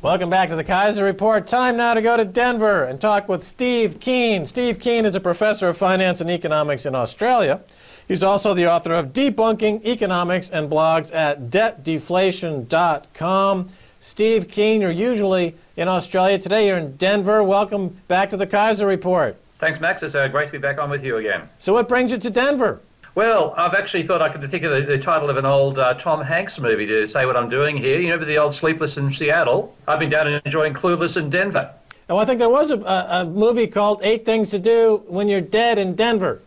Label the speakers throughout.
Speaker 1: Welcome back to the Kaiser Report. Time now to go to Denver and talk with Steve Keen. Steve Keen is a professor of finance and economics in Australia. He's also the author of Debunking Economics and blogs at debtdeflation.com. Steve Keen, you're usually in Australia. Today you're in Denver. Welcome back to the Kaiser Report.
Speaker 2: Thanks, Max. It's great to be back on with you again.
Speaker 1: So what brings you to Denver?
Speaker 2: Well, I've actually thought I could think of the title of an old Tom Hanks movie to say what I'm doing here. You know, the old Sleepless in Seattle. I've been down and enjoying Clueless in Denver.
Speaker 1: Oh, I think there was a movie called 8 Things to Do When You're Dead in Denver.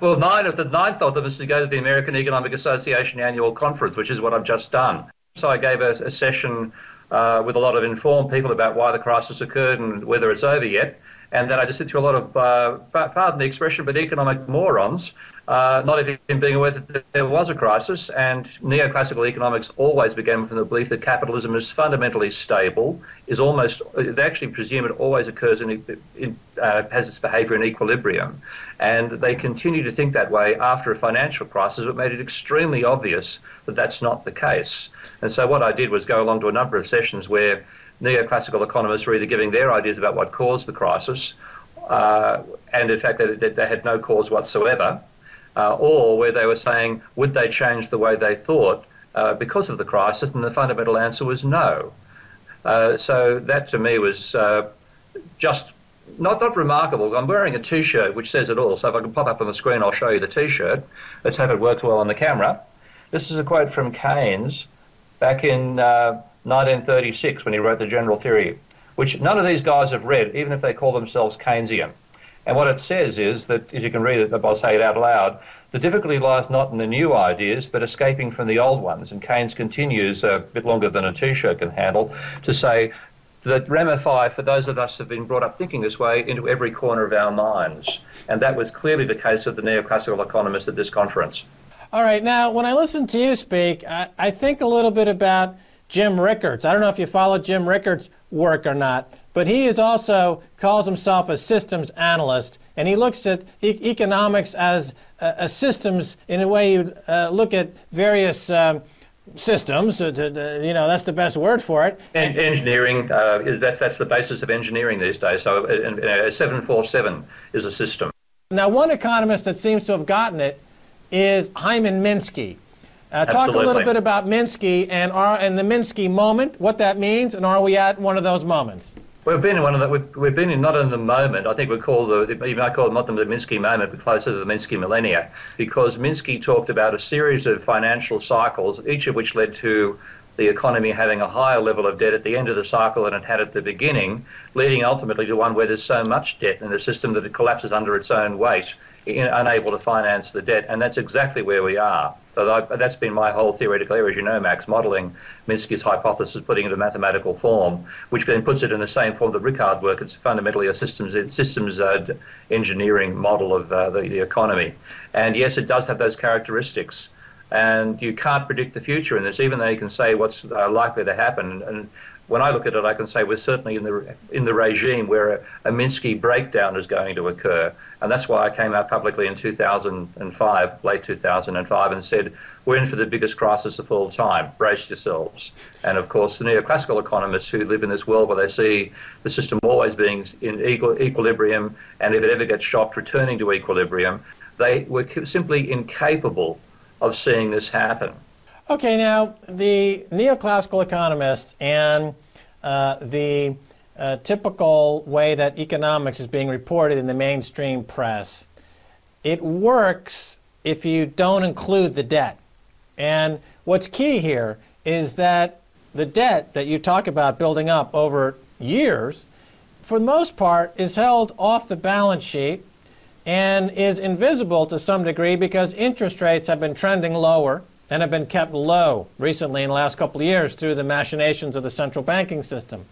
Speaker 2: Well, the ninth of them is to go to the American Economic Association annual conference, which is what I've just done. So I gave a session with a lot of informed people about why the crisis occurred and whether it's over yet. And then I just sit through a lot of, pardon the expression, but economic morons, not even being aware that there was a crisis. And neoclassical economics always began from the belief that capitalism is fundamentally stable, is almost, they actually presume it always occurs has its behavior in equilibrium. And they continue to think that way after a financial crisis, but made it extremely obvious that that's not the case. And so what I did was go along to a number of sessions where neoclassical economists were either giving their ideas about what caused the crisis, and in fact they had no cause whatsoever, or where they were saying, would they change the way they thought because of the crisis, and the fundamental answer was no. So that to me was just not remarkable. I'm wearing a T-shirt which says it all, so if I can pop up on the screen I'll show you the T-shirt. Let's hope it works well on the camera. This is a quote from Keynes back in 1936 when he wrote the General Theory, which none of these guys have read, even if they call themselves Keynesian. And what it says is that, if you can read it, I'll say it out loud, the difficulty lies not in the new ideas, but escaping from the old ones. And Keynes continues, a bit longer than a T-shirt can handle, to say that ramify, for those of us who have been brought up thinking this way, into every corner of our minds. And that was clearly the case of the neoclassical economists at this conference.
Speaker 1: All right, now, when I listen to you speak, I think a little bit about Jim Rickards. I don't know if you follow Jim Rickards' work or not, but he is also calls himself a systems analyst, and he looks at economics as a systems in a way you look at various systems. You know, that's the best word for it.
Speaker 2: And engineering that's the basis of engineering these days. So 747 is a system.
Speaker 1: Now, one economist that seems to have gotten it is Hyman Minsky. Talk a little bit about Minsky and the Minsky moment, what that means, and are we at one of those moments?
Speaker 2: We've been in one of the, we've been in not in the moment. I think we call you might call it not the Minsky moment, but closer to the Minsky millennia, because Minsky talked about a series of financial cycles, each of which led to the economy having a higher level of debt at the end of the cycle than it had at the beginning, leading ultimately to one where there's so much debt in the system that it collapses under its own weight, unable to finance the debt. And that's exactly where we are. So that's been my whole theoretical area, as you know, Max, modelling Minsky's hypothesis, putting it into mathematical form, which then puts it in the same form that Ricard's work. It's fundamentally a systems engineering model of the economy. And yes, it does have those characteristics. And you can't predict the future in this, even though you can say what's likely to happen. And when I look at it, I can say we're certainly in the regime where a Minsky breakdown is going to occur. And that's why I came out publicly in 2005, late 2005, and said, we're in for the biggest crisis of all time. Brace yourselves. And of course, the neoclassical economists who live in this world where they see the system always being in equilibrium, and if it ever gets shocked, returning to equilibrium, they were simply incapable of seeing this happen.
Speaker 1: Okay, now the neoclassical economists and the typical way that economics is being reported in the mainstream press, it works if you don't include the debt. And what's key here is that the debt that you talk about building up over years, for the most part, is held off the balance sheet and is invisible to some degree because interest rates have been trending lower and have been kept low recently in the last couple of years through the machinations of the central banking system.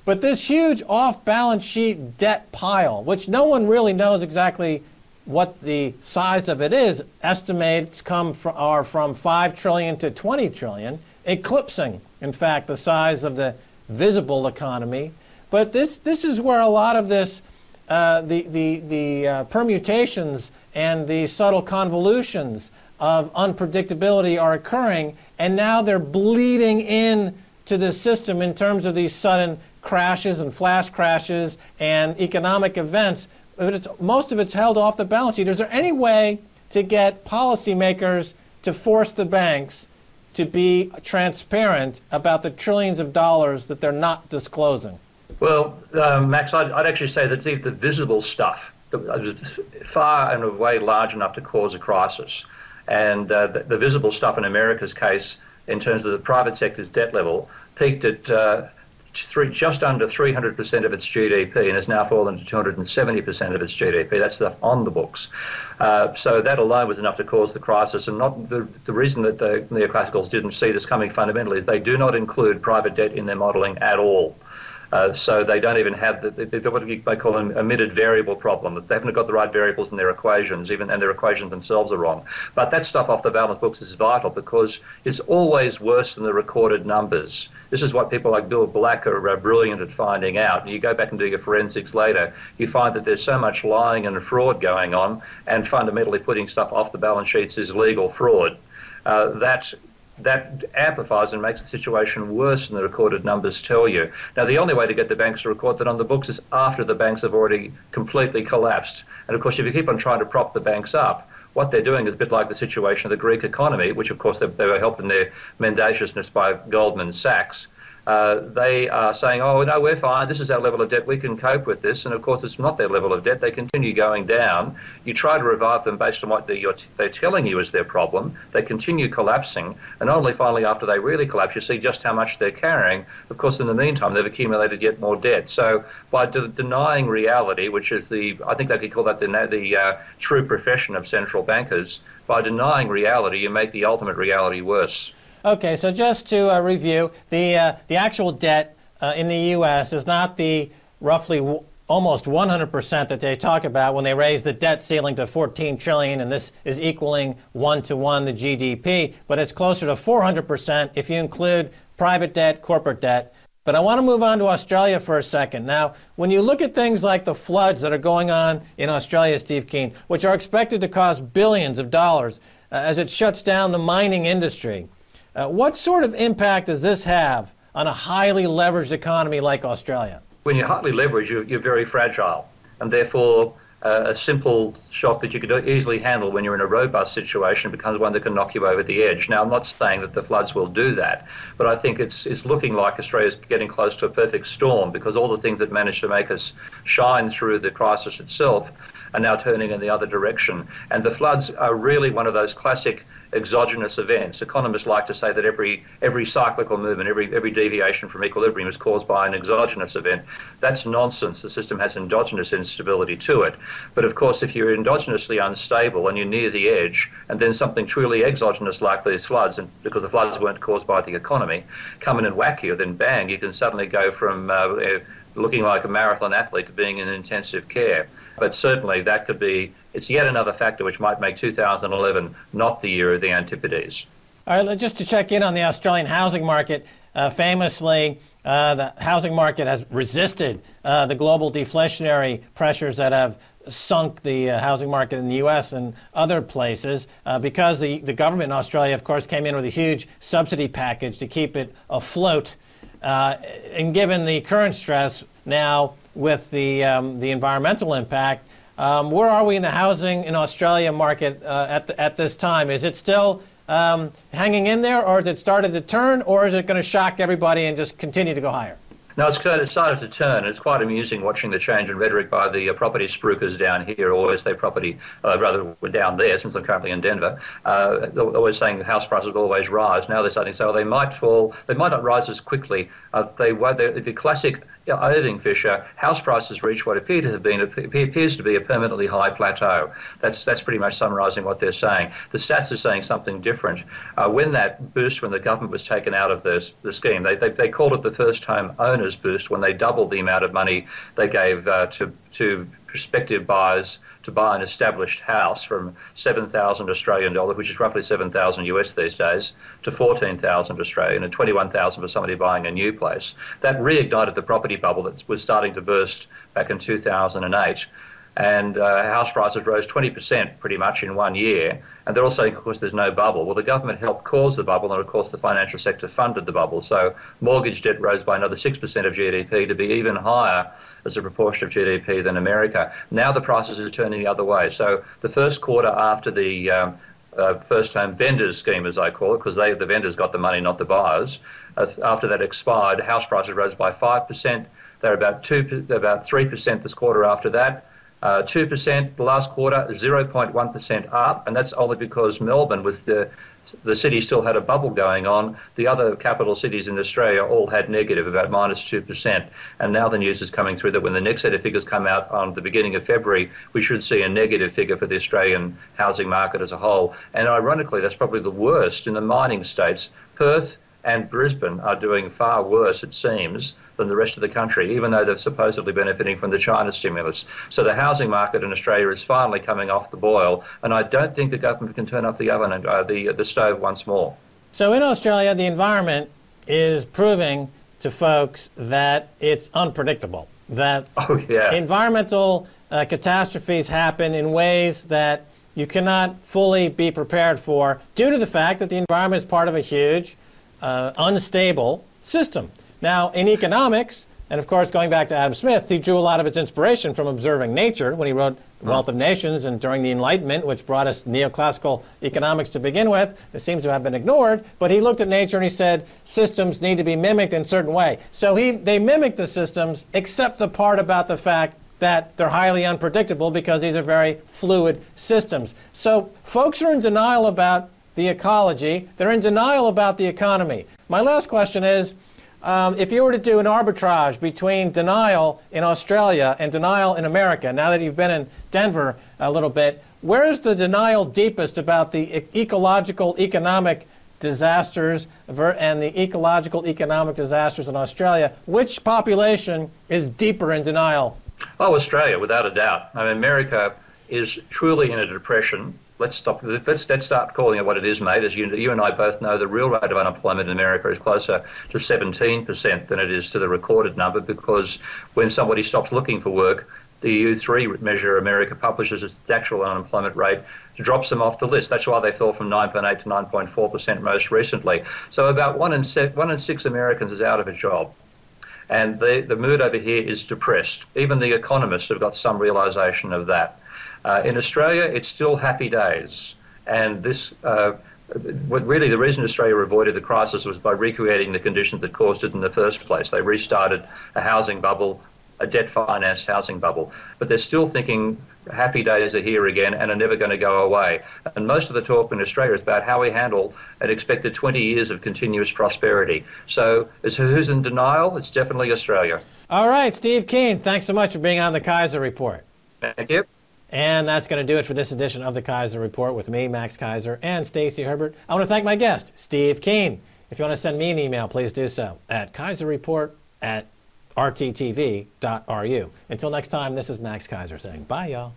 Speaker 1: But this huge off-balance sheet debt pile, which no one really knows exactly what the size of it is, estimates are from 5 trillion to 20 trillion, eclipsing, in fact, the size of the visible economy. But this is where a lot of this the permutations and the subtle convolutions of unpredictability are occurring, and now they're bleeding in to this system in terms of these sudden crashes and flash crashes and economic events, but most of it's held off the balance sheet. Is there any way to get policymakers to force the banks to be transparent about the trillions of dollars that they're not disclosing?
Speaker 2: Well, Max, I'd actually say that the visible stuff is far and away large enough to cause a crisis. And the visible stuff in America's case, in terms of the private sector's debt level, peaked at just under 300% of its GDP and has now fallen to 270% of its GDP. That's stuff on the books. So that alone was enough to cause the crisis. And not the reason that the neoclassicals didn't see this coming fundamentally is they do not include private debt in their modelling at all. So they don't even have what they call an omitted variable problem. They haven't got the right variables in their equations, and their equations themselves are wrong. But that stuff off the balance books is vital because it's always worse than the recorded numbers. This is what people like Bill Black are brilliant at finding out. And you go back and do your forensics later, you find that there's so much lying and fraud going on, and fundamentally putting stuff off the balance sheets is legal fraud. That amplifies and makes the situation worse than the recorded numbers tell you. Now, the only way to get the banks to record that on the books is after the banks have already completely collapsed. And of course, if you keep on trying to prop the banks up, what they're doing is a bit like the situation of the Greek economy, which of course they were helped in their mendaciousness by Goldman Sachs. They are saying, oh, no, we're fine, this is our level of debt, we can cope with this. And of course, it's not their level of debt, they continue going down. You try to revive them based on what they're telling you is their problem. They continue collapsing, and only finally after they really collapse, you see just how much they're carrying. Of course, in the meantime, they've accumulated yet more debt. So by denying reality, which is I think they could call that the true profession of central bankers, by denying reality, you make the ultimate reality worse.
Speaker 1: Okay, so just to review, the actual debt in the U.S. is not the roughly almost 100% that they talk about when they raise the debt ceiling to $14 trillion, and this is equaling 1-to-1 the GDP, but it's closer to 400% if you include private debt, corporate debt. But I want to move on to Australia for a second. Now, when you look at things like the floods that are going on in Australia, Steve Keen, which are expected to cost billions of dollars as it shuts down the mining industry, what sort of impact does this have on a highly leveraged economy like Australia?
Speaker 2: When you're highly leveraged, you're very fragile, and therefore a simple shock that you could easily handle when you're in a robust situation becomes one that can knock you over the edge. Now, I'm not saying that the floods will do that, but I think it's looking like Australia's getting close to a perfect storm, because all the things that managed to make us shine through the crisis itself are now turning in the other direction. And the floods are really one of those classic exogenous events. Economists like to say that every cyclical movement, every deviation from equilibrium is caused by an exogenous event. That's nonsense. The system has endogenous instability to it. But of course, if you're endogenously unstable and you're near the edge, and then something truly exogenous like these floods, and because the floods weren't caused by the economy, come in and whack you, then bang, you can suddenly go from looking like a marathon athlete to being in intensive care. But certainly that could be, it's yet another factor which might make 2011 not the year of the antipodes.
Speaker 1: All right, just to check in on the Australian housing market, famously the housing market has resisted the global deflationary pressures that have sunk the housing market in the U.S. and other places because the government in Australia, of course, came in with a huge subsidy package to keep it afloat. And given the current stress now with the environmental impact, where are we in the housing in Australia market at this time? Is it still hanging in there, or has it started to turn, or is it going to shock everybody and just continue to go higher?
Speaker 2: No, it's started to turn. It's quite amusing watching the change in rhetoric by the property spruikers down here, or as they property, rather down there, since I'm currently in Denver. They're always saying house prices will always rise. Now they're starting to say, well, they might fall, they might not rise as quickly. The classic Irving Fisher, house prices reach what appears to be a permanently high plateau. That's pretty much summarising what they're saying. The stats are saying something different. When that boost, when the government was taken out of the scheme, they called it the first home owners boost, when they doubled the amount of money they gave to prospective buyers to buy an established house from 7,000 Australian dollars, which is roughly 7,000 US these days, to 14,000 Australian and 21,000 for somebody buying a new place. That reignited the property bubble that was starting to burst back in 2008. and house prices rose 20% pretty much in 1 year. And they're all saying, of course, there's no bubble. Well, the government helped cause the bubble, and of course the financial sector funded the bubble. So mortgage debt rose by another 6% of GDP to be even higher as a proportion of GDP than America. Now the prices are turning the other way. So the first quarter after the first-home vendors scheme, as I call it, because the vendors got the money, not the buyers. After that expired, house prices rose by 5%. They're about 3% this quarter after that. 2% the last quarter, 0.1% up, and that's only because Melbourne was the city still had a bubble going on. The other capital cities in Australia all had negative, about -2%. And now the news is coming through that when the next set of figures come out on the beginning of February, we should see a negative figure for the Australian housing market as a whole. And ironically, that's probably the worst in the mining states. Perth and Brisbane are doing far worse, it seems, than the rest of the country, even though they're supposedly benefiting from the China stimulus. So the housing market in Australia is finally coming off the boil, and I don't think the government can turn off the oven and the stove once more.
Speaker 1: So in Australia, the environment is proving to folks that it's unpredictable, that environmental catastrophes happen in ways that you cannot fully be prepared for due to the fact that the environment is part of a huge unstable system. Now, in economics, and of course going back to Adam Smith, he drew a lot of his inspiration from observing nature when he wrote The Wealth of Nations and during the Enlightenment, which brought us neoclassical economics to begin with. It seems to have been ignored, but he looked at nature and he said systems need to be mimicked in a certain way. So they mimicked the systems, except the part about the fact that they're highly unpredictable because these are very fluid systems. So folks are in denial about the ecology. They're in denial about the economy. My last question is, if you were to do an arbitrage between denial in Australia and denial in America, now that you've been in Denver a little bit, where is the denial deepest about the ecological economic disasters and the ecological economic disasters in Australia? Which population is deeper in denial?
Speaker 2: Oh, Australia, without a doubt. I mean, America is truly in a depression. Let's start calling it what it is, mate. As you and I both know, the real rate of unemployment in America is closer to 17% than it is to the recorded number, because when somebody stops looking for work, the U3 measure America publishes its actual unemployment rate drops them off the list. That's why they fell from 9.8 to 9.4% most recently. So about 1 in 6 Americans is out of a job. And the mood over here is depressed. Even the economists have got some realization of that. In Australia, it's still happy days. And really the reason Australia avoided the crisis was by recreating the conditions that caused it in the first place. They restarted a housing bubble, a debt-financed housing bubble. But they're still thinking happy days are here again and are never going to go away. And most of the talk in Australia is about how we handle an expected 20 years of continuous prosperity. So who's in denial? It's definitely Australia.
Speaker 1: All right, Steve Keen, thanks so much for being on the Kaiser Report.
Speaker 2: Thank you.
Speaker 1: And that's going to do it for this edition of the Kaiser Report with me, Max Kaiser, and Stacey Herbert. I want to thank my guest, Steve Keen. If you want to send me an email, please do so at kaiserreport@rttv.ru. Until next time, this is Max Kaiser saying bye, y'all.